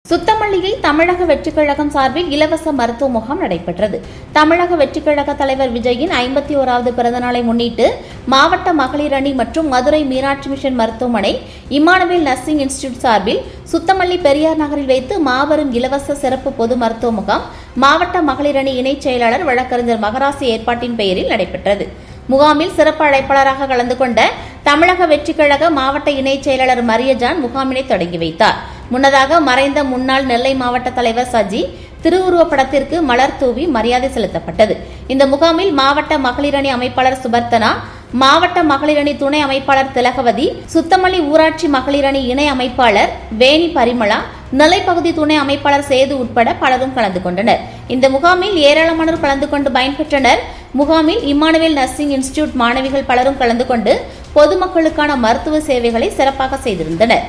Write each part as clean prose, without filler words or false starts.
சுத்தமல்லியை தமிழக வெற்றிக் கழகம் சார்பில் இலவச மருத்துவ முகாம் நடைபெற்றது. தமிழக வெற்றிக் கழக தலைவர் விஜயின் 51வது பிறந்தநாளை முன்னிட்டு மாவட்ட மகளிர் அணி மற்றும் மதுரை மீனாட்சி மிஷன் மருத்துவமனை, இம்மானுவேல் நர்சிங் இன்ஸ்டிடியூட் சார்பில் சுத்தமல்லி பெரியார் நகரில் வைத்து மாபெரும் இலவச சிறப்பு பொது மருத்துவ முகாம் மாவட்ட மகளிர் அணி இணைச் செயலாளர் வழக்கறிஞர் மகராசி ஏற்பாட்டின் பெயரில் நடைபெற்றது. முகாமில் சிறப்பு அழைப்பாளராக கலந்து கொண்ட தமிழக வெற்றிக் கழக மாவட்ட இணைச் செயலாளர் மரியஜான் முகாமினை தொடங்கி வைத்தார். முன்னதாக மறைந்த முன்னாள் நெல்லை மாவட்ட தலைவர் சஜி திருவுருவப் படத்திற்கு மலர் தூவி மரியாதை செலுத்தப்பட்டது. இந்த முகாமில் மாவட்ட மகளிர் அணி அமைப்பாளர் சுபர்த்தனா, மாவட்ட மகளிர் அணி துணை அமைப்பாளர் திலகவதி, சுத்தமல்லி ஊராட்சி மகளிர் அணி இணை அமைப்பாளர் வேணி பரிமளா, நெல்லை பகுதி துணை அமைப்பாளர் சேது உட்பட பலரும் கலந்து கொண்டனர். இந்த முகாமில் ஏராளமானோர் கலந்து கொண்டு பயன்பெற்றனர். முகாமில் இம்மானுவேல் நர்சிங் இன்ஸ்டிடியூட் மாணவிகள் பலரும் கலந்து கொண்டு பொதுமக்களுக்கான மருத்துவ சேவைகளை சிறப்பாக செய்திருந்தனர்.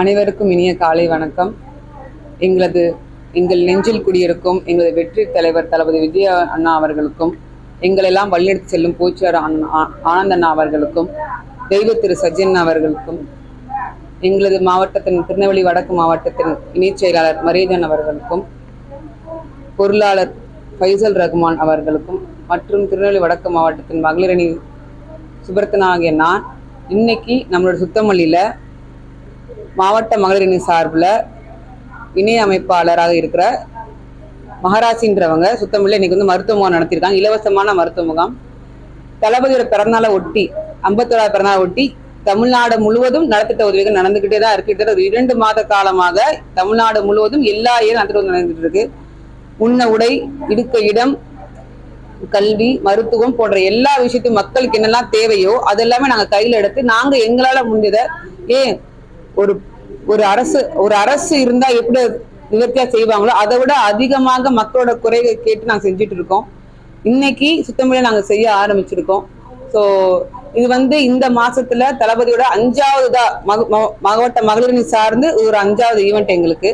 அனைவருக்கும் இனிய காலை வணக்கம். எங்கள் நெஞ்சில் குடியிருக்கும் எங்களது வெற்றி தலைவர் தளபதி விஜய அண்ணா அவர்களுக்கும், எங்களெல்லாம் வழிநடத்தி செல்லும் போச்சியார் ஆனந்த அண்ணா அவர்களுக்கும், தெய்வ திரு சஜ்ஜன் அவர்களுக்கும், எங்களது மாவட்டத்தின் திருநெல்வேலி வடக்கு மாவட்டத்தின் இணைச் செயலாளர் மரியஜன் அவர்களுக்கும், பொருளாளர் ஃபைசல் ரகுமான் அவர்களுக்கும் மற்றும் திருநெல்வேலி வடக்கு மாவட்டத்தின் மகளிர் அணி சுபர்த்தனா ஆகிய நான் இன்னைக்கு நம்மளோட சுத்தமல்லியில் மாவட்ட மகளிர் அணி சார்பில் இணை அமைப்பாளராக இருக்கிற மகராசின்றவங்க சுத்தமல்லியில் இன்னைக்கு மருத்துவ முகாம் நடத்தியிருக்காங்க. இலவசமான மருத்துவ முகாம். தளபதியோட பிறந்தநாளை ஒட்டி 51வது பிறந்தநாளை ஒட்டி தமிழ்நாடு முழுவதும் நலத்திட்ட உதவிகள் நடந்துகிட்டே தான் இருக்கு. ஒரு 2 மாத காலமாக தமிழ்நாடு முழுவதும் எல்லா நலத்திட்ட உதவி நடந்துட்டு இருக்கு. உண்ண உடை, இருக்க இடம், கல்வி, மருத்துவம் போன்ற எல்லா விஷயத்தையும் மக்களுக்கு என்னெல்லாம் தேவையோ அதெல்லாமே நாங்கள் கையில் எடுத்து நாங்கள் எங்களால் முடிஞ்சதை ஒரு அரசு இருந்தா எப்படி நிவர்த்தியா செய்வாங்களோ அதை விட அதிகமாக மக்களோட குறைகளை கேட்டு நாங்கள் செஞ்சுட்டு இருக்கோம். இன்னைக்கு சுத்தமல்லியை நாங்கள் செய்ய ஆரம்பிச்சிருக்கோம். ஸோ இது இந்த மாசத்துல தளபதியோட 5வது மாவட்ட மகளிர் அணி சார்ந்து ஒரு 5வது ஈவெண்ட் எங்களுக்கு.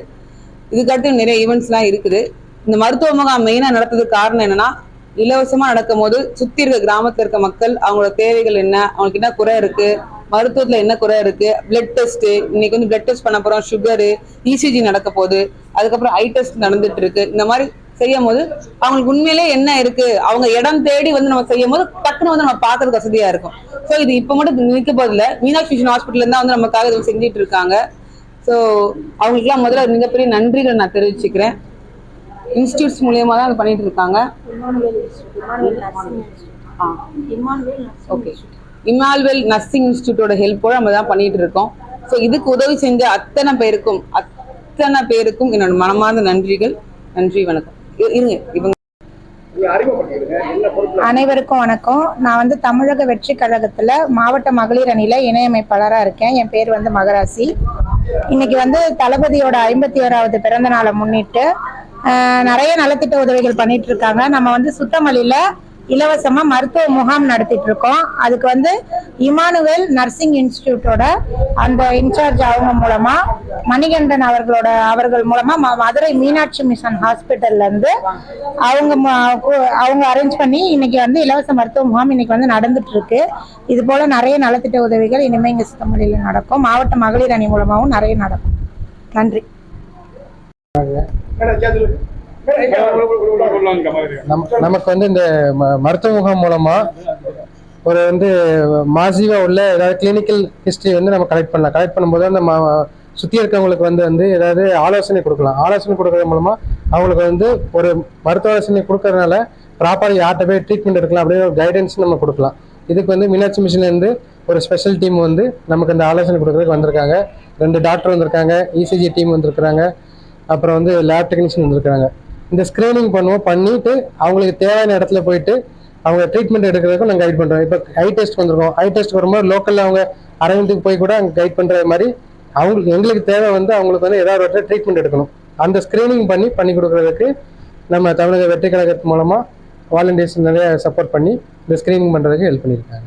இதுக்கடுத்து நிறைய ஈவெண்ட்ஸ்லாம் இருக்குது. இந்த மருத்துவ முகாம் மெயினா நடத்துறதுக்கு காரணம் என்னன்னா, இலவசமா நடக்கும் போது சுத்தி இருக்க கிராமத்துல இருக்க மக்கள் அவங்களோட தேவைகள் என்ன, அவங்களுக்கு என்ன குறை இருக்கு, மருத்துவத்துல என்ன குறை இருக்கு, பிளட் டெஸ்ட், இன்னைக்கு பிளட் டெஸ்ட் பண்ண போறோம், சுகரு, இசிஜி நடக்க போகுது, அதுக்கப்புறம் ஐ டெஸ்ட் நடந்துட்டு இருக்கு. இந்த மாதிரி செய்யும் போது அவங்களுக்கு உண்மையிலே என்ன இருக்கு, அவங்க இடம் தேடி நம்ம செய்யும் போது டக்குன்னு நம்ம பாக்குறதுக்கு வசதியா இருக்கும். ஸோ இது இப்ப மட்டும் நிற்க போதில்லை, மீனாட்சி மிஷன் ஹாஸ்பிட்டல் தான் நமக்காக இது செஞ்சுட்டு இருக்காங்க. ஸோ அவங்களுக்குலாம் முதல்ல மிகப்பெரிய நன்றிகளை நான் தெரிவிச்சுக்கிறேன். இன்ஸ்டிடியூட்ஸ் மூலியமா தான் பண்ணிட்டு இருக்காங்க. ஓகே, இம்மானுவேல் நர்சிங் இன்ஸ்டிடியூட்டோட ஹெல்ப்போட நம்ம தான் பண்ணிட்டு இருக்கோம். ஸோ இதுக்கு உதவி செஞ்ச அத்தனை பேருக்கும் என்னோட மனமார்ந்த நன்றிகள். நன்றி, வணக்கம். அனைவருக்கும் வணக்கம். நான் தமிழக வெற்றி கழகத்துல மாவட்ட மகளிர் அணியில இணையமைப்பாளரா இருக்கேன். என் பேர் மகராசி. இன்னைக்கு தளபதியோட 51வது பிறந்த நாளை முன்னிட்டு நிறைய நலத்திட்ட உதவிகள் பண்ணிட்டு இருக்காங்க. நம்ம சுத்தமல்லியில இலவசமா மருத்துவ முகாம் நடத்திட்டு இருக்கோம். அதுக்கு வந்து இமானுவேல் நர்சிங் இன்ஸ்டிடியூட்டோட அந்த இன்சார்ஜ் அவங்க மூலமா, மணிகண்டன் அவர்கள் மூலமா மதுரை மீனாட்சி மிஷன் ஹாஸ்பிட்டல்ல இருந்து அவங்க அரேஞ்ச் பண்ணி இன்னைக்கு வந்து இலவச மருத்துவ முகாம் இன்னைக்கு வந்து நடந்துட்டு இருக்கு. இது போல நிறைய நலத்திட்ட உதவிகள் இனிமே இங்க சித்தமல்லியில நடக்கும். மாவட்ட மகளிர் அணி மூலமாகவும் நிறைய நடக்கும். நன்றி. நமக்கு வந்து இந்த மருத்துவ முகாம் மூலமா ஒரு வந்து மாசிவா உள்ள ஏதாவது கிளினிக்கல் ஹிஸ்டரி வந்து நம்ம கலெக்ட் பண்ணும்போது அந்த சுற்றி இருக்கவங்களுக்கு வந்து ஏதாவது ஆலோசனை கொடுக்கலாம். ஆலோசனை கொடுக்கறது மூலமா அவங்களுக்கு வந்து ஒரு மருத்துவ ஆலோசனை கொடுக்கறதுனால ப்ராப்பராக யார்கிட்ட போய் ட்ரீட்மெண்ட் எடுக்கலாம் அப்படின்னு ஒரு கைடன்ஸ் நம்ம கொடுக்கலாம். இதுக்கு வந்து மீனாட்சி மிஷன்லேருந்து ஒரு ஸ்பெஷல் டீம் வந்து நமக்கு அந்த ஆலோசனை கொடுக்கறதுக்கு வந்திருக்காங்க. 2 டாக்டர் வந்திருக்காங்க, இசிஜி டீம் வந்திருக்கிறாங்க, அப்புறம் வந்து லேப் டெக்னீஷியன் வந்திருக்காங்க. இந்த ஸ்க்ரீனிங் பண்ணிட்டு அவங்களுக்கு தேவையான இடத்துல போயிட்டு அவங்க ட்ரீட்மெண்ட் எடுக்கிறதுக்கும் நாங்கள் கைட் பண்ணுறோம். இப்போ ஐ டெஸ்ட் வந்திருக்கோம். ஐ டெஸ்ட் வரும்போது லோக்கலில் அவங்க அரவிந்துக்கு போய் கூட அங்கே கைட் பண்ணுற மாதிரி எங்களுக்கு தேவை வந்து அவங்களுக்கு வந்து ஏதாவது ஒரு ட்ரீட்மெண்ட் எடுக்கணும். அந்த ஸ்க்ரீனிங் பண்ணி கொடுக்கறதுக்கு நம்ம தமிழக வெற்றி கழகத்து மூலமாக வாலண்டியர்ஸ் நிறைய சப்போர்ட் பண்ணி இந்த ஸ்க்ரீனிங் பண்ணுறதுக்கு ஹெல்ப் பண்ணியிருக்காங்க.